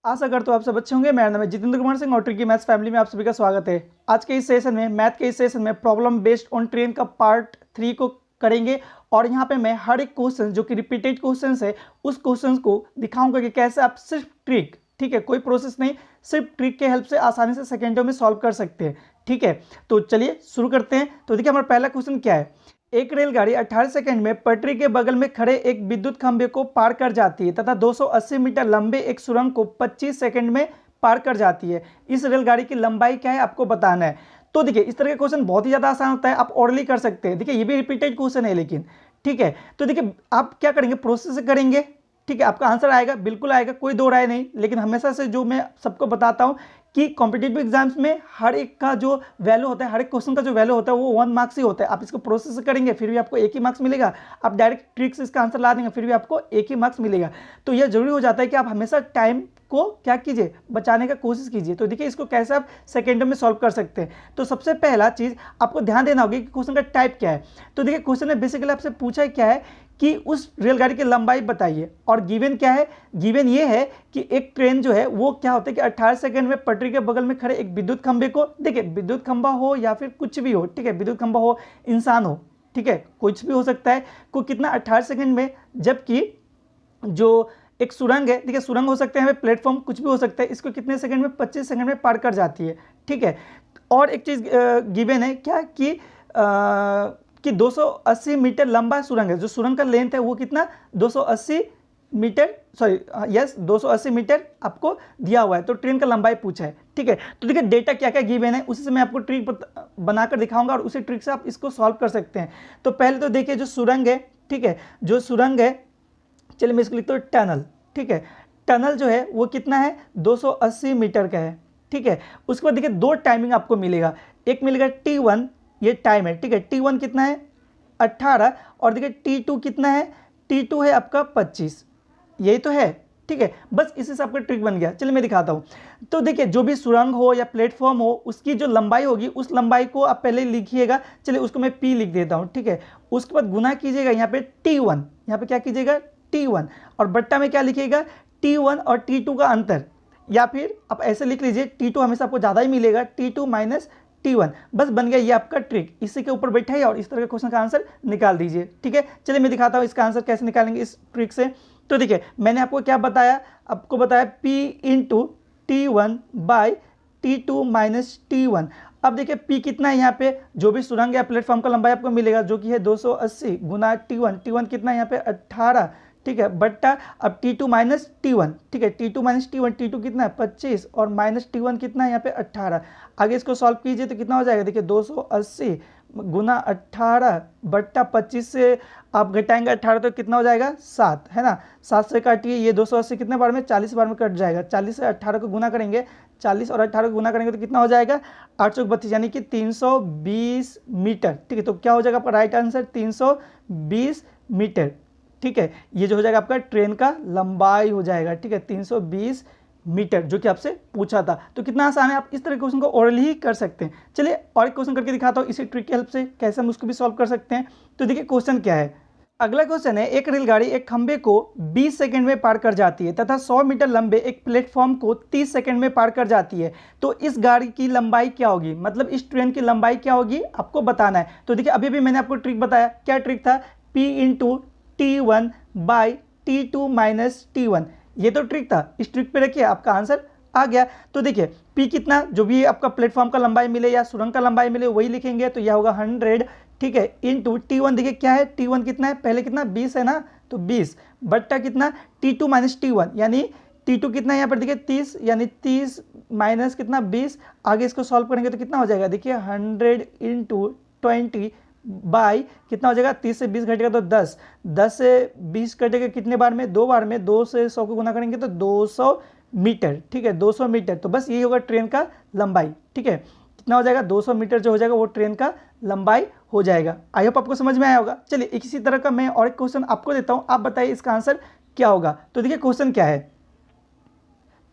आशा करता हूँ आप सब अच्छे होंगे। मेरा नाम है जितेंद्र कुमार सिंह और ट्रिकी मैथ्स फैमिली में आप सभी का स्वागत है। आज के इस सेशन में मैथ के इस सेशन में प्रॉब्लम बेस्ड ऑन ट्रेन का पार्ट 3 को करेंगे और यहाँ पे मैं हर एक क्वेश्चन जो कि रिपीटेड क्वेश्चन है उस क्वेश्चन को दिखाऊंगा कि कैसे आप सिर्फ ट्रिक, ठीक है, कोई प्रोसेस नहीं, सिर्फ ट्रिक के हेल्प से आसानी से सेकेंडों में सॉल्व कर सकते हैं। ठीक है, तो चलिए शुरू करते हैं। तो देखिए हमारा पहला क्वेश्चन क्या है। एक रेलगाड़ी 18 सेकंड में पटरी के बगल में खड़े एक विद्युत खंभे को पार कर जाती है तथा 280 मीटर लंबे एक सुरंग को 25 सेकंड में पार कर जाती है। इस रेलगाड़ी की लंबाई क्या है आपको बताना है। तो देखिए इस तरह का क्वेश्चन बहुत ही ज़्यादा आसान होता है, आप ऑर्डरली कर सकते हैं। देखिए ये भी रिपीटेड क्वेश्चन है लेकिन ठीक है। तो देखिए आप क्या करेंगे, प्रोसेस करेंगे, ठीक है, आपका आंसर आएगा, बिल्कुल आएगा, कोई दो राय नहीं। लेकिन हमेशा से जो मैं सबको बताता हूँ कि कॉम्पिटिटिव एग्जाम्स में हर एक का जो वैल्यू होता है, हर एक क्वेश्चन का जो वैल्यू होता है वो 1 मार्क्स ही होता है। आप इसको प्रोसेस करेंगे फिर भी आपको 1 ही मार्क्स मिलेगा, आप डायरेक्ट ट्रिक से इसका आंसर ला देंगे फिर भी आपको 1 ही मार्क्स मिलेगा। तो यह जरूरी हो जाता है कि आप हमेशा टाइम को क्या कीजिए, बचाने का कोशिश कीजिए। तो देखिए इसको कैसे आप सेकेंडों में सॉल्व कर सकते हैं। तो सबसे पहला चीज आपको ध्यान देना होगी कि क्वेश्चन का टाइप क्या है। तो देखिए क्वेश्चन ने बेसिकली आपसे पूछा है क्या है कि उस रेलगाड़ी की लंबाई बताइए और गिवन क्या है। गिवन ये है कि एक ट्रेन जो है वो क्या होता है कि 18 सेकंड में पटरी के बगल में खड़े एक विद्युत खंभे को, देखिए विद्युत खंभा हो या फिर कुछ भी हो, ठीक है, विद्युत खंभा हो, इंसान हो, ठीक है, कुछ भी हो सकता है, को कितना 18 सेकंड में, जबकि जो एक सुरंग है, देखिए सुरंग हो सकते हैं, प्लेटफॉर्म कुछ भी हो सकता है, इसको कितने सेकंड में, 25 सेकंड में पार कर जाती है। ठीक है, और एक चीज गिवन है क्या कि 280 मीटर लंबा सुरंग है। जो सुरंग का लेंथ है वो कितना, 280 मीटर, सॉरी यस 280 मीटर आपको दिया हुआ है। तो ट्रेन का लंबाई पूछा है। ठीक है, तो देखिए डेटा क्या क्या गिवन है उसी से मैं आपको ट्रिक बनाकर दिखाऊंगा और उसी ट्रिक से आप इसको सॉल्व कर सकते हैं। तो पहले तो देखिए जो सुरंग है, ठीक है, जो सुरंग है, चलिए मैं इसको लिखता हूँ टनल। ठीक है, टनल जो है वो कितना है, 280 मीटर का है। ठीक है, उसके बाद देखिए दो टाइमिंग आपको मिलेगा, एक मिलेगा T1, ये टाइम है, ठीक है, T1 कितना है 18, और देखिए T2 कितना है, T2 है आपका 25, यही तो है। ठीक है, बस इसी से आपका ट्रिक बन गया। चलिए मैं दिखाता हूँ। तो देखिए जो भी सुरंग हो या प्लेटफॉर्म हो उसकी जो लंबाई होगी उस लंबाई को आप पहले लिखिएगा। चलिए उसको मैं P लिख देता हूँ। ठीक है, उसके बाद गुना कीजिएगा यहाँ पे T1, यहाँ पे क्या कीजिएगा T1, और बट्टा में क्या लिखिएगा T1 और T2 का अंतर, या फिर आप ऐसे लिख लीजिए T2 हमेशा आपको ज़्यादा ही मिलेगा, T2 माइनस T1, बस बन गया ये आपका ट्रिक। इसी के ऊपर बैठाइए और इस तरह के क्वेश्चन का आंसर निकाल दीजिए। ठीक है, चलिए मैं दिखाता हूँ इसका आंसर कैसे निकालेंगे इस ट्रिक से। तो देखिए मैंने आपको क्या बताया, आपको बताया P into T1 by T2 minus T1। अब देखिए P कितना है, यहाँ पे जो भी सुरंग या प्लेटफॉर्म का लंबाई आपको मिलेगा जो कि है 280 गुना T1, T1 कितना है यहाँ पे 18, ठीक है, बट्टा अब T2 माइनस T1, ठीक है, T2 माइनस T1, T2 कितना है 25 और माइनस T1 कितना है यहाँ पे 18। आगे इसको सॉल्व कीजिए तो कितना हो जाएगा, देखिए 280 गुना 18 बट्टा 25 से आप घटाएंगे 18 तो कितना हो जाएगा 7, है ना, 7 से काटिए, ये 280 कितने बार में, 40 बार में कट जाएगा। 40 से 18 को गुना करेंगे, 40 और 18 को गुना करेंगे तो कितना हो जाएगा 832, यानी कि 320 मीटर। ठीक है, तो क्या हो जाएगा आपका राइट आंसर 320 मीटर। ठीक है, ये जो हो जाएगा आपका ट्रेन का लंबाई हो जाएगा। ठीक है, 320 मीटर जो कि आपसे पूछा था। तो कितना आसान है, आप इस तरह के क्वेश्चन को ओरली ही कर सकते हैं। चलिए और एक क्वेश्चन करके दिखाता हूँ इसी ट्रिक की हेल्प से कैसे हम उसको भी सॉल्व कर सकते हैं। तो देखिए क्वेश्चन क्या है, अगला क्वेश्चन है, एक रेलगाड़ी एक खंबे को 20 सेकंड में पार कर जाती है तथा 100 मीटर लंबे एक प्लेटफॉर्म को 30 सेकंड में पार कर जाती है। तो इस गाड़ी की लंबाई क्या होगी, मतलब इस ट्रेन की लंबाई क्या होगी आपको बताना है। तो देखिए अभी भी मैंने आपको ट्रिक बताया, क्या ट्रिक था, P into T1 by T2 minus T1, ये तो ट्रिक था। इस ट्रिक पे रखिए आपका आंसर आ गया। तो देखिए P कितना, जो भी आपका प्लेटफॉर्म का लंबाई मिले या सुरंग का लंबाई मिले वही लिखेंगे, तो यह होगा 100, ठीक है, इंटू T1, देखिए क्या है T1 कितना है, पहले कितना 20 है ना, तो 20 बट्टा कितना T2 माइनस T1, यानी T2 कितना है यहाँ पर देखिए 30, यानी 30 माइनस कितना 20। आगे इसको सॉल्व करेंगे तो कितना हो जाएगा, देखिए 100 इंटू 20 बाई कितना हो जाएगा, 30 से 20 घटेगा तो 10, 10 से 20 घटेगा कितने बार में, 2 बार में, 2 से 100 को गुना करेंगे तो 200 मीटर। ठीक है, 200 मीटर, तो बस यही होगा ट्रेन का लंबाई। ठीक है, कितना हो जाएगा 200 मीटर जो हो जाएगा वो ट्रेन का लंबाई हो जाएगा। आई होप आपको समझ में आया होगा। चलिए इसी तरह का मैं और एक क्वेश्चन आपको देता हूं, आप बताइए इसका आंसर क्या होगा। तो देखिए क्वेश्चन क्या है,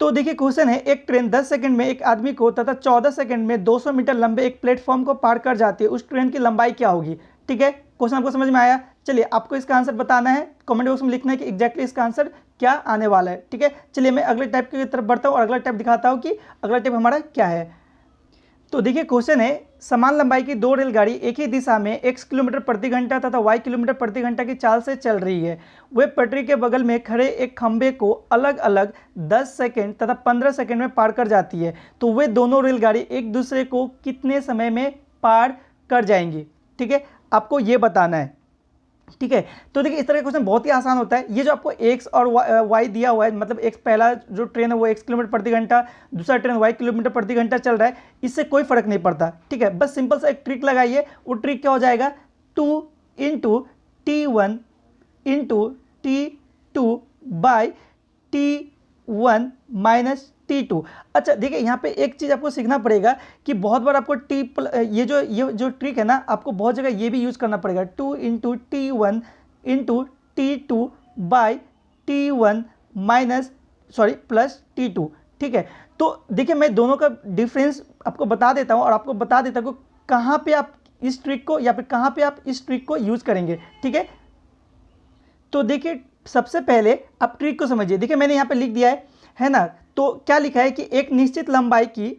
तो देखिए क्वेश्चन है, एक ट्रेन 10 सेकंड में एक आदमी को तथा 14 सेकंड में 200 मीटर लंबे एक प्लेटफॉर्म को पार कर जाती है, उस ट्रेन की लंबाई क्या होगी। ठीक है, क्वेश्चन आपको समझ में आया। चलिए आपको इसका आंसर बताना है, कमेंट बॉक्स में लिखना है कि एग्जैक्टली इसका आंसर क्या आने वाला है। ठीक है, चलिए मैं अगले टाइप की तरफ बढ़ता हूँ और अगला टाइप दिखाता हूँ कि अगला टाइप हमारा क्या है। तो देखिए क्वेश्चन है, समान लंबाई की दो रेलगाड़ी एक ही दिशा में x किलोमीटर प्रति घंटा तथा y किलोमीटर प्रति घंटा की चाल से चल रही है। वे पटरी के बगल में खड़े एक खंभे को अलग अलग 10 सेकंड तथा 15 सेकंड में पार कर जाती है। तो वे दोनों रेलगाड़ी एक दूसरे को कितने समय में पार कर जाएंगी। ठीक है, आपको ये बताना है। ठीक है, तो देखिए इस तरह का क्वेश्चन बहुत ही आसान होता है। ये जो आपको x और y दिया हुआ है, मतलब x पहला जो ट्रेन है वो x किलोमीटर प्रति घंटा, दूसरा ट्रेन y किलोमीटर प्रति घंटा चल रहा है, इससे कोई फर्क नहीं पड़ता। ठीक है, बस सिंपल सा एक ट्रिक लगाइए। वो ट्रिक क्या हो जाएगा, 2 into T1 into T2 by T1 minus T2। अच्छा देखिए यहाँ पे एक चीज़ आपको सीखना पड़ेगा कि बहुत बार आपको ये जो ट्रिक है ना, आपको बहुत जगह ये भी यूज़ करना पड़ेगा। 2 into T1 into T2 by T1 minus plus T2। ठीक है, तो देखिए मैं दोनों का डिफरेंस आपको बता देता हूँ और आपको बता देता हूँ कहाँ पे आप इस ट्रिक को या फिर कहाँ पे आप इस ट्रिक को यूज़ करेंगे। ठीक है, तो देखिए सबसे पहले आप ट्रिक को समझिए। देखिए मैंने यहाँ पे लिख दिया है ना, तो क्या लिखा है कि एक निश्चित लंबाई की,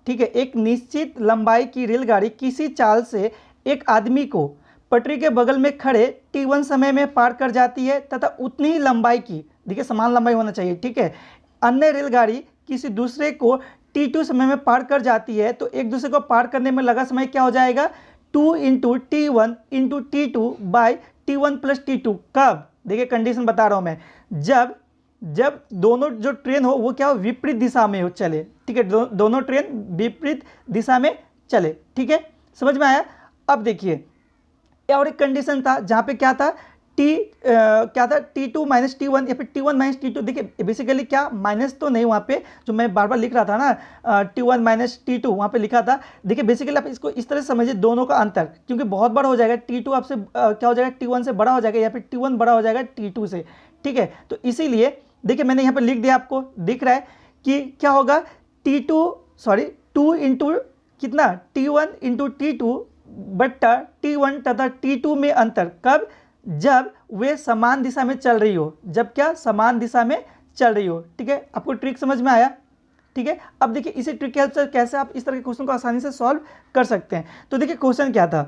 ठीक है, एक निश्चित लंबाई की रेलगाड़ी किसी चाल से एक आदमी को पटरी के बगल में खड़े T1 समय में पार कर जाती है तथा उतनी ही लंबाई की, देखिए समान लंबाई होना चाहिए, ठीक है, अन्य रेलगाड़ी किसी दूसरे को T2 समय में पार कर जाती है। तो एक दूसरे को पार करने में लगा समय क्या हो जाएगा, 2 into T1 into T2 by T1 plus T2। कब, देखिए कंडीशन बता रहा हूँ मैं, जब दोनों जो ट्रेन हो वो क्या हो, विपरीत दिशा में हो चले। ठीक है, दोनों ट्रेन विपरीत दिशा में चले। ठीक है, समझ में आया। अब देखिए और एक कंडीशन था जहाँ पे क्या था, क्या था, T2 माइनस T1 या फिर T1 माइनस T2। देखिए बेसिकली क्या, माइनस तो नहीं, वहाँ पे जो मैं बार बार लिख रहा था ना, T1 माइनस T2 वहाँ पे लिखा था। देखिए बेसिकली आप इसको इस तरह से समझिए, दोनों का अंतर, क्योंकि बहुत बड़ा हो जाएगा, T2 आपसे क्या हो जाएगा, T1 से बड़ा हो जाएगा या फिर T1 बड़ा हो जाएगा T2 से। ठीक है, तो इसीलिए देखिए मैंने यहाँ पर लिख दिया, आपको दिख रहा है कि क्या होगा, 2 इंटू कितना, T1 इंटू T2 बट्टा T1 तथा T2 में अंतर। कब, जब वे समान दिशा में चल रही हो, जब क्या, समान दिशा में चल रही हो। ठीक है, आपको ट्रिक समझ में आया। ठीक है, अब देखिए इसी ट्रिक के हेल्प से कैसे आप इस तरह के क्वेश्चन को आसानी से सॉल्व कर सकते हैं। तो देखिए क्वेश्चन क्या था,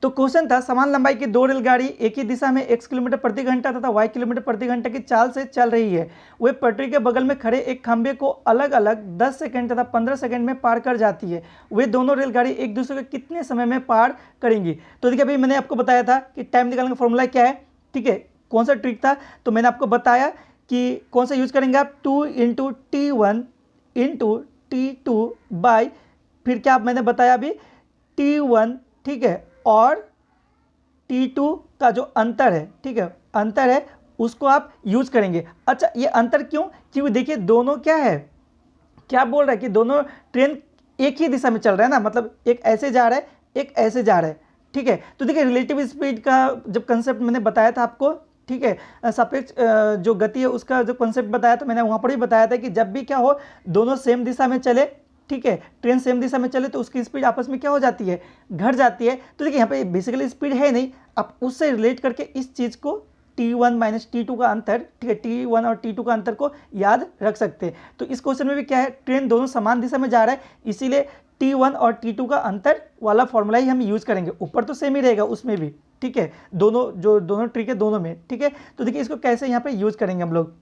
तो क्वेश्चन था समान लंबाई की दो रेलगाड़ी एक ही दिशा में x किलोमीटर प्रति घंटा तथा y किलोमीटर प्रति घंटा की चाल से चल रही है। वे पटरी के बगल में खड़े एक खंभे को अलग अलग 10 सेकंड तथा 15 सेकंड में पार कर जाती है। वे दोनों रेलगाड़ी एक दूसरे को कितने समय में पार करेंगी। तो देखिए अभी मैंने आपको बताया था कि टाइम निकालने का फॉर्मूला क्या है। ठीक है, कौन सा ट्रिक था, तो मैंने आपको बताया कि कौन सा यूज करेंगे आप, 2 into T1 into T2 by, फिर क्या मैंने बताया अभी, T1, ठीक है, और T2 का जो अंतर है, ठीक है, अंतर है, उसको आप यूज करेंगे। अच्छा ये अंतर क्यों, क्योंकि देखिए दोनों क्या है, क्या बोल रहा है कि दोनों ट्रेन एक ही दिशा में चल रहा है ना, मतलब एक ऐसे जा रहा है एक ऐसे जा रहा है। ठीक है, तो देखिए रिलेटिव स्पीड का जब कंसेप्ट मैंने बताया था आपको, ठीक है, सापेक्ष जो गति है उसका जो कंसेप्ट बताया, तो मैंने वहाँ पर ही बताया था कि जब भी क्या हो, दोनों सेम दिशा में चले, ठीक है, ट्रेन सेम दिशा में चले तो उसकी स्पीड आपस में क्या हो जाती है, घट जाती है। तो देखिए यहाँ पे बेसिकली स्पीड है नहीं, आप उससे रिलेट करके इस चीज़ को T1 माइनस T2 का अंतर, ठीक है, T1 और T2 का अंतर को याद रख सकते हैं। तो इस क्वेश्चन में भी क्या है, ट्रेन दोनों समान दिशा में जा रहा है, इसीलिए T1 और T2 का अंतर वाला फॉर्मूला ही हम यूज़ करेंगे। ऊपर तो सेम ही रहेगा उसमें भी, ठीक है, दोनों ट्रिक है दोनों में। ठीक है, तो देखिए इसको कैसे यहाँ पे यूज़ करेंगे हम लोग।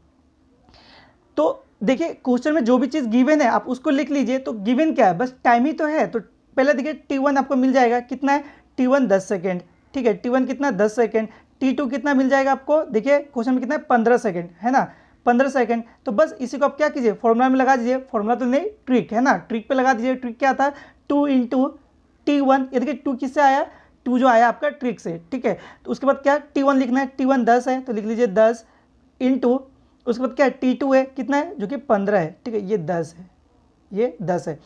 तो देखिए क्वेश्चन में जो भी चीज़ गिवन है आप उसको लिख लीजिए। तो गिवन क्या है, बस टाइम ही तो है। तो पहले देखिए T1 आपको मिल जाएगा, कितना है, T1 10 सेकेंड, ठीक है, T1 कितना 10 सेकेंड, T2 कितना मिल जाएगा आपको, देखिए क्वेश्चन में कितना है 15 सेकेंड, है ना, 15 सेकेंड। तो बस इसी को आप क्या कीजिए, फॉर्मूला में लगा दीजिए, फॉर्मूला तो नहीं, ट्रिक है ना, ट्रिक पे लगा दीजिए। ट्रिक क्या था, 2 इंटू T1, ये देखिए 2 किससे आया, 2 जो आया आपका ट्रिक से। ठीक है, तो उसके बाद क्या, T1 लिखना है, T1 10 है तो लिख लीजिए 10 इंटू, उसके बाद क्या है, T2 है, कितना है, जो कि 15 है, ठीक है, ये 10 है, ये 10 है।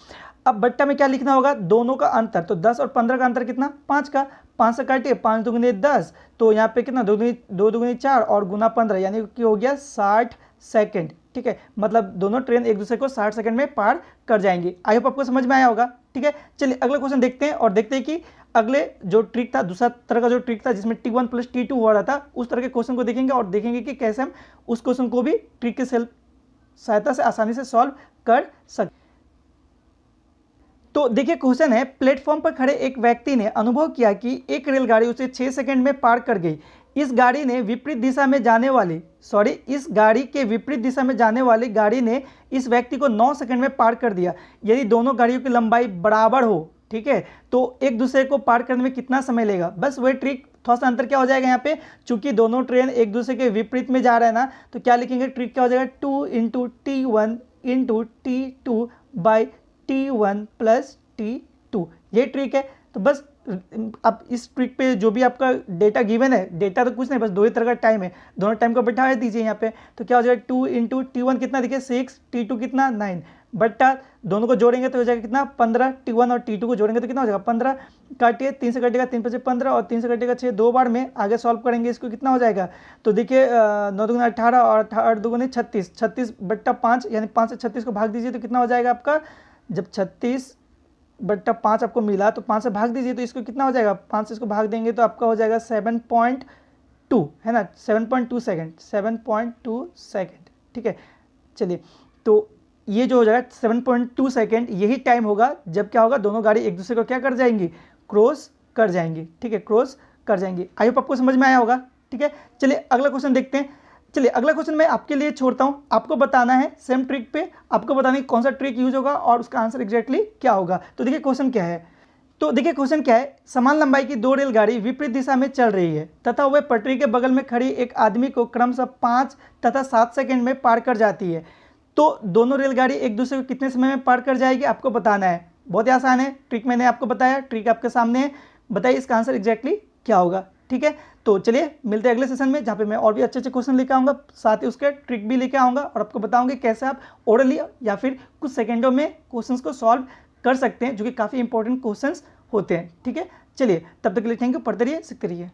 अब बट्टा में क्या लिखना होगा, दोनों का अंतर, तो 10 और 15 का अंतर कितना, 5 का, 5 से काटिए, 5 दूगुनी 10, तो यहाँ पे कितना, 2 दूगुनी 4 और गुना 15, यानी कि हो गया 60 सेकेंड। ठीक है, मतलब दोनों ट्रेन एक दूसरे को 60 सेकंड में पार कर जाएंगी। आई होप आपको समझ में आया होगा। ठीक है, चलिए अगला क्वेश्चन देखते हैं और देखते हैं कि अगले जो ट्रिक था, दूसरा तरह का जो ट्रिक था जिसमें T1 + T2 हो रहा था, उस तरह के क्वेश्चन को देखेंगे और देखेंगे कि कैसे हम उस क्वेश्चन को भी ट्रिक के सहायता से आसानी से सॉल्व कर सकते। तो देखिए क्वेश्चन है, प्लेटफॉर्म पर खड़े एक व्यक्ति ने अनुभव किया कि एक रेलगाड़ी उसे 6 सेकंड में पार कर गई। इस गाड़ी के विपरीत दिशा में जाने वाली गाड़ी ने इस व्यक्ति को 9 सेकंड में पार कर दिया। यदि दोनों गाड़ियों की लंबाई बराबर हो, ठीक है, तो एक दूसरे को पार करने में कितना समय लेगा। बस वही ट्रिक, थोड़ा सा अंतर क्या हो जाएगा यहाँ पे, चूंकि दोनों ट्रेन एक दूसरे के विपरीत में जा रहा है ना, तो क्या लिखेंगे, ट्रिक क्या हो जाएगा, 2 × T1 × T2 by T1 + T2, ये ट्रिक है। तो बस अब इस ट्रिक पे जो भी आपका डेटा गिवन है, डेटा तो कुछ नहीं, बस दो ही तरह का टाइम है, दोनों टाइम को बैठा दीजिए यहाँ पे। तो क्या हो जाएगा, 2 × T1 कितना देखिए 6, T2 कितना 9, बट्टा दोनों को जोड़ेंगे तो हो जाएगा कितना 15, T1 और T2 को जोड़ेंगे तो कितना हो जाएगा 15, काटिए 3 से कटेगा 3 × 5 = 15 और 3 से कटेगा 6, 2 बार में आगे सॉल्व करेंगे इसको, कितना हो जाएगा। तो देखिए 9 दूनी 18 और 8 दूनी 36, 36 बट्टा 5 यानी 5 से 36 को भाग दीजिए तो कितना हो जाएगा आपका, जब 36 बट्टा 5 आपको मिला तो 5 से भाग दीजिए तो इसको कितना हो जाएगा, 5 से इसको भाग देंगे तो आपका हो जाएगा 7.2, है ना, 7.2 सेकेंड, 7.2 सेकेंड, ठीक है। चलिए, तो ये जो हो जाएगा 7.2 सेकेंड, यही टाइम होगा जब क्या होगा, दोनों गाड़ी एक दूसरे को क्या कर जाएंगी, क्रॉस कर जाएंगी, ठीक है, क्रॉस कर जाएंगी। आई होप आपको समझ में आया होगा, ठीक है। चलिए अगला क्वेश्चन देखते हैं। चलिए अगला क्वेश्चन मैं आपके लिए छोड़ता हूं, आपको बताना है सेम ट्रिक पे, आपको बताना है कौन सा ट्रिक यूज होगा और उसका आंसर एग्जैक्टली क्या होगा। तो देखिए क्वेश्चन क्या है, समान लंबाई की 2 रेलगाड़ी विपरीत दिशा में चल रही है तथा वह पटरी के बगल में खड़ी एक आदमी को क्रमशः 5 तथा 7 सेकंड में पार कर जाती है। तो दोनों रेलगाड़ी एक दूसरे को कितने समय में पार कर जाएगी, आपको बताना है। बहुत ही आसान है, ट्रिक मैंने आपको बताया, ट्रिक आपके सामने है, बताइए इसका आंसर एग्जैक्टली क्या होगा, ठीक है। तो चलिए मिलते हैं अगले सेशन में, जहाँ पे मैं और भी अच्छे क्वेश्चन लेकर आऊँगा, साथ ही उसके ट्रिक भी लेकर आऊँगा और आपको बताऊँगी कैसे आप ओरली या फिर कुछ सेकेंडों में क्वेश्चंस को सॉल्व कर सकते हैं, जो कि काफ़ी इंपॉर्टेंट क्वेश्चंस होते हैं, ठीक है। चलिए तब तक के लिए थैंक यू, पढ़ते रहिए, सीखते रहिए।